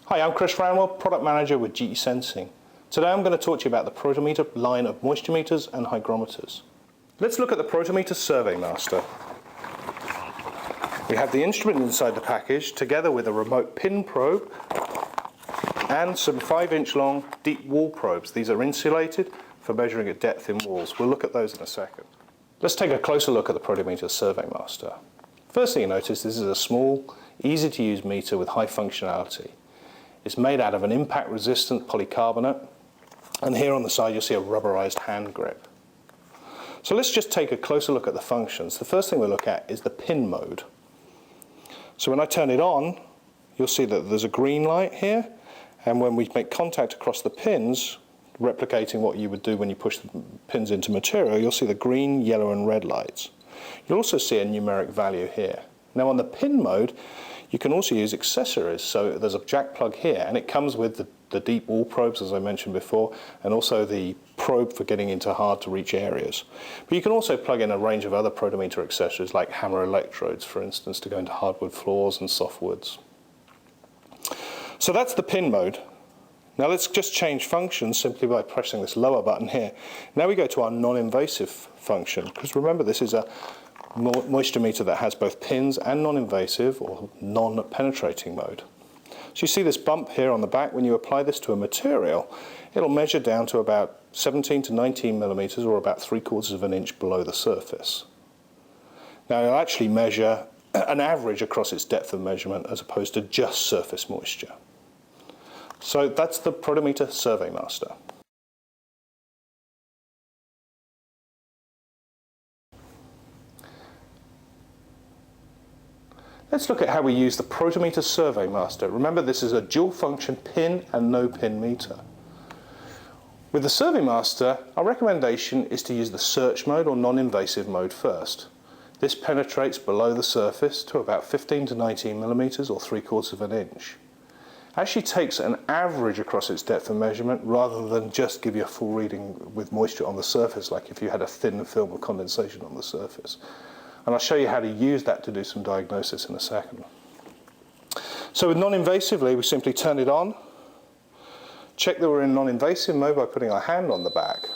Hi, I'm Chris Ranwell, Product Manager with GE Sensing. Today I'm going to talk to you about the Protimeter line of moisture meters and hygrometers. Let's look at the Protimeter Surveymaster. We have the instrument inside the package together with a remote pin probe and some 5-inch long deep wall probes. These are insulated for measuring at depth in walls. We'll look at those in a second. Let's take a closer look at the Protimeter Surveymaster. First thing you notice, this is a small, easy to use meter with high functionality. It's made out of an impact resistant polycarbonate, and here on the side you'll see a rubberized hand grip. So let's just take a closer look at the functions. The first thing we'll look at is the pin mode. So when I turn it on, you'll see that there's a green light here, and when we make contact across the pins, replicating what you would do when you push the pins into material, you'll see the green, yellow and red lights. You'll also see a numeric value here. Now on the pin mode, you can also use accessories. So there's a jack plug here, and it comes with the deep wall probes, as I mentioned before, and also the probe for getting into hard to reach areas. But you can also plug in a range of other Protimeter accessories like hammer electrodes, for instance, to go into hardwood floors and softwoods. So that's the pin mode. Now let's just change functions simply by pressing this lower button here. Now we go to our non-invasive function, because remember this is a moisture meter that has both pins and non-invasive or non-penetrating mode. So you see this bump here on the back. When you apply this to a material, it'll measure down to about 17 to 19 millimeters, or about 3/4 of an inch below the surface. Now it'll actually measure an average across its depth of measurement as opposed to just surface moisture. So that's the Protimeter Surveymaster. Let's look at how we use the Protimeter Surveymaster. Remember, this is a dual function pin and no pin meter. With the Surveymaster, our recommendation is to use the search mode or non-invasive mode first. This penetrates below the surface to about 15 to 19 millimeters, or 3/4 of an inch. Actually takes an average across its depth of measurement rather than just give you a full reading with moisture on the surface, like if you had a thin film of condensation on the surface. And I'll show you how to use that to do some diagnosis in a second. So with non-invasively, we simply turn it on, check that we're in non-invasive mode by putting our hand on the back.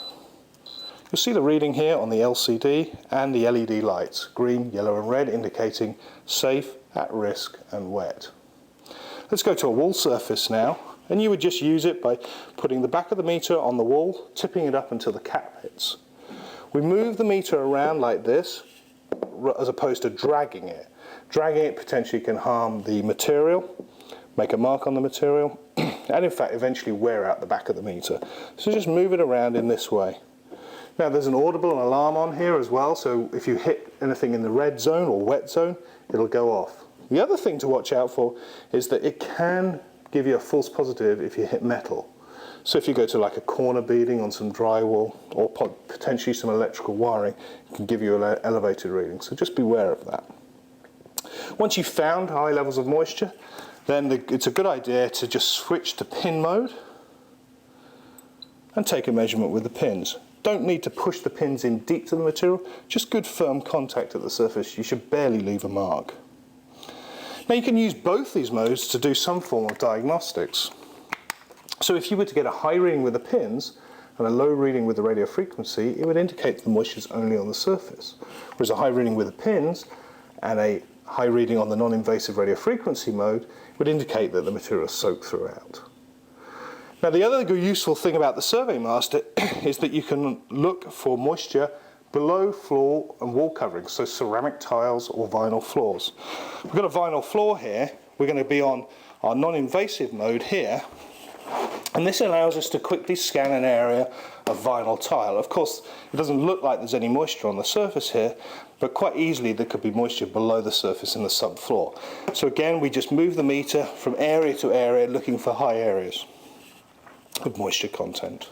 You'll see the reading here on the LCD and the LED lights, green, yellow and red, indicating safe, at risk and wet. Let's go to a wall surface now, and you would just use it by putting the back of the meter on the wall, tipping it up until the cap hits. We move the meter around like this, as opposed to dragging it. Dragging it potentially can harm the material, make a mark on the material, and in fact eventually wear out the back of the meter. So just move it around in this way. Now there's an Audible Alarm on here as well, so if you hit anything in the red zone or wet zone, it'll go off. The other thing to watch out for is that it can give you a false positive if you hit metal. So if you go to like a corner beading on some drywall or potentially some electrical wiring, it can give you an elevated reading. So just beware of that. Once you've found high levels of moisture, then it's a good idea to just switch to pin mode and take a measurement with the pins. Don't need to push the pins in deep to the material, just good firm contact at the surface. You should barely leave a mark. Now you can use both these modes to do some form of diagnostics. So if you were to get a high reading with the pins and a low reading with the radio frequency, it would indicate that the moisture is only on the surface. Whereas a high reading with the pins and a high reading on the non-invasive radio frequency mode would indicate that the material is soaked throughout. Now the other useful thing about the Surveymaster is that you can look for moisture below floor and wall coverings, so ceramic tiles or vinyl floors. We've got a vinyl floor here. We're going to be on our non-invasive mode here, and this allows us to quickly scan an area of vinyl tile. Of course, it doesn't look like there's any moisture on the surface here, but quite easily there could be moisture below the surface in the subfloor. So again, we just move the meter from area to area looking for high areas of moisture content.